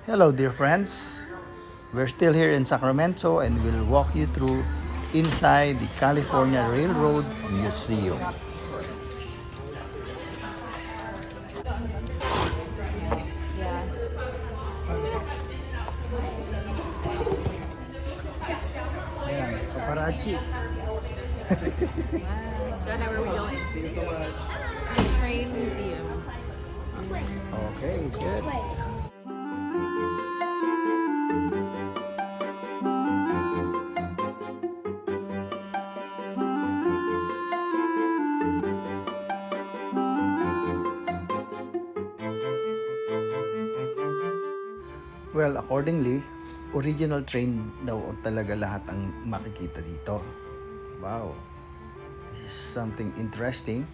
Hello dear friends, we're still here in Sacramento and we'll walk you through inside the California Railroad Museum. Ayan, paparazzi. So now where are we going? Thank you so much. The train museum. Okay, good. Well, accordingly, original train daw talaga lahat ang makikita dito. Wow, this is something interesting.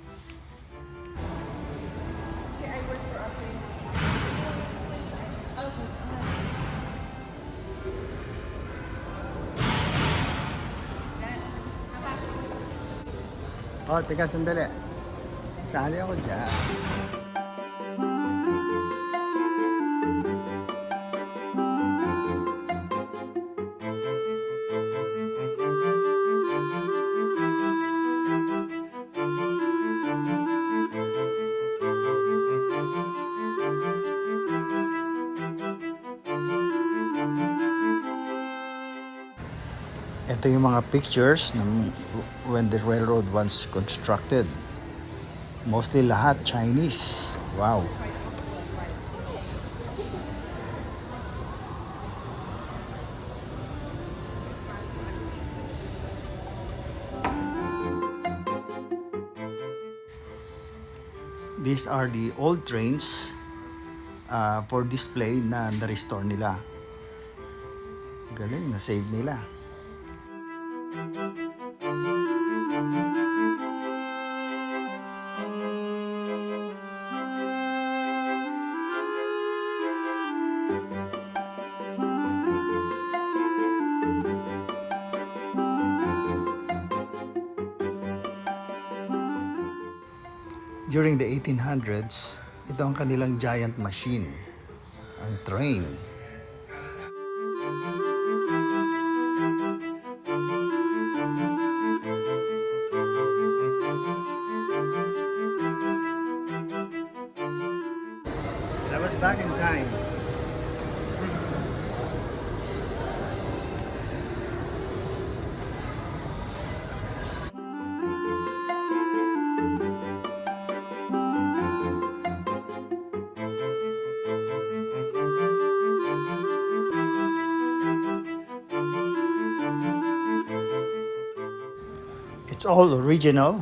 Oh, teka, sandali. Sali ako dyan. Ito yung mga pictures ng when the railroad was constructed. Mostly lahat Chinese. Wow. These are the old trains for display na na-restore nila. Galing, na-save nila. During the 1800s, ito ang kanilang giant machine, ang train. That was back in time. It's all original.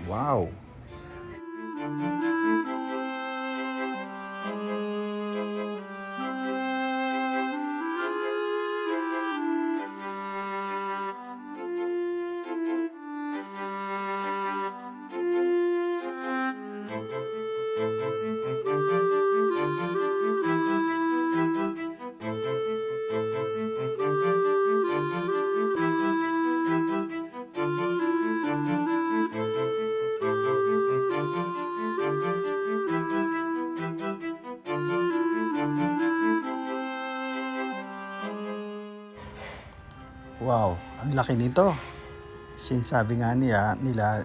Wow. Wow, ang laki nito. Since sabi nga nila,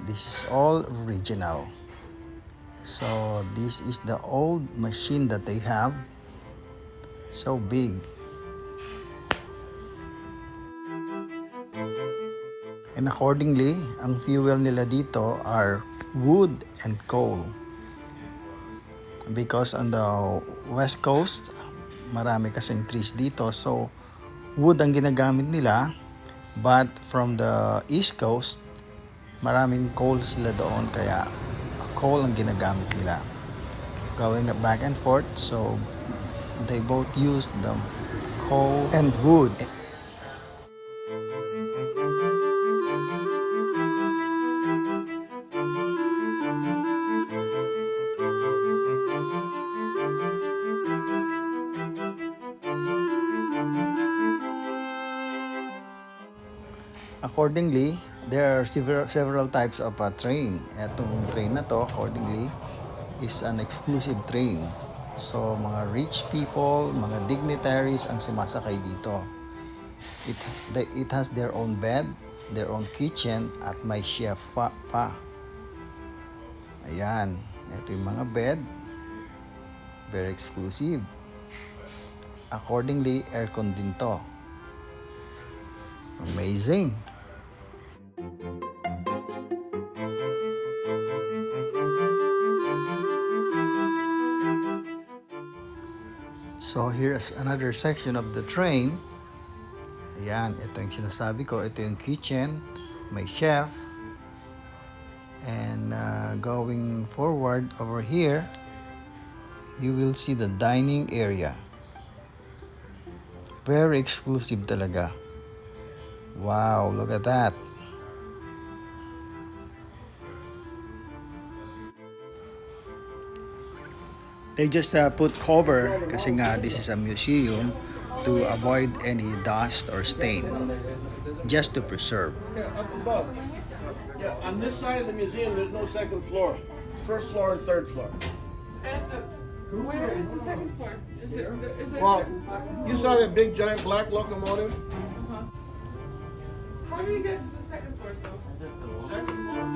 this is all original. So, this is the old machine that they have. So big. And accordingly, ang fuel nila dito are wood and coal. Because on the west coast, marami kasing trees dito. So, wood ang ginagamit nila. But from the east coast, maraming coal sila doon. Kaya coal ang ginagamit nila. Going back and forth. So, they both use the coal and wood. Accordingly, there are several types of train. Etong train na to, accordingly, is an exclusive train. So mga rich people, mga dignitaries ang sumasakay dito. It has their own bed, their own kitchen, at may chef pa. Ayan, ito yung mga bed. Very exclusive. Accordingly, aircon din to. Amazing. So here's another section of the train. Ayan, ito yung sinasabi ko. Ito yung kitchen, may chef. And going forward over here, you will see the dining area. Very exclusive talaga. Wow, look at that. They just put cover kasi nga this is a museum to avoid any dust or stain. Just to preserve. Yeah, up above. Yeah, on this side of the museum, there's no second floor. First floor and third floor. And where is the second floor? Is there Well, a second floor? you saw that big giant black locomotive? Uh-huh. How do you get to the second floor though? Second floor.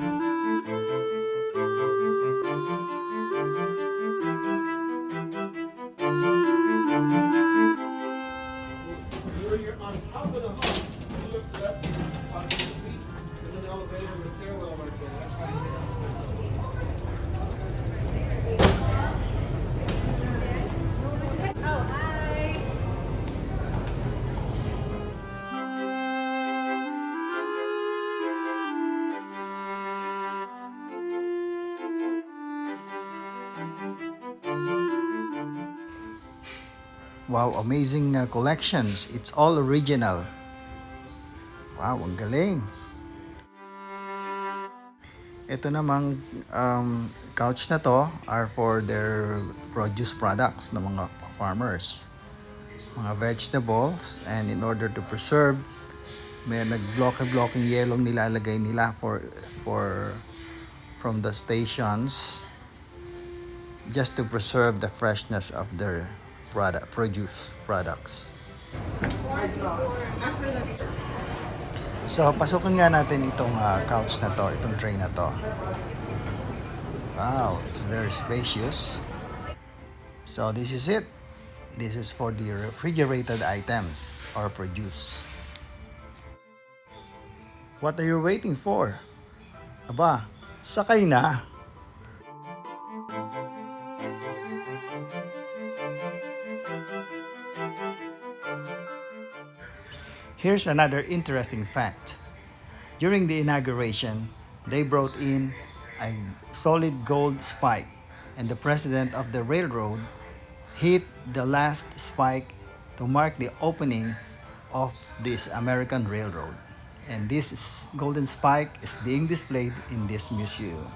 You're on top of the hall. You look left, about 6 feet. There's an elevator and a stairwell right there. That's how you get up. Oh, hi. Wow, amazing collections. It's all original. Wow, ang galing. Ito namang couch na to are for their produce products ng mga farmers. Mga vegetables, and in order to preserve, may nag-blocky-blocking yelong nilalagay nila for from the stations just to preserve the freshness of their produce products. So, pasukin nga natin itong couch na to, itong tray na to. Wow, it's very spacious. So, this is it. This is for the refrigerated items or produce. What are you waiting for? Aba, sakay na. Here's another interesting fact. During the inauguration, they brought in a solid gold spike, and the president of the railroad hit the last spike to mark the opening of this American railroad. And this golden spike is being displayed in this museum.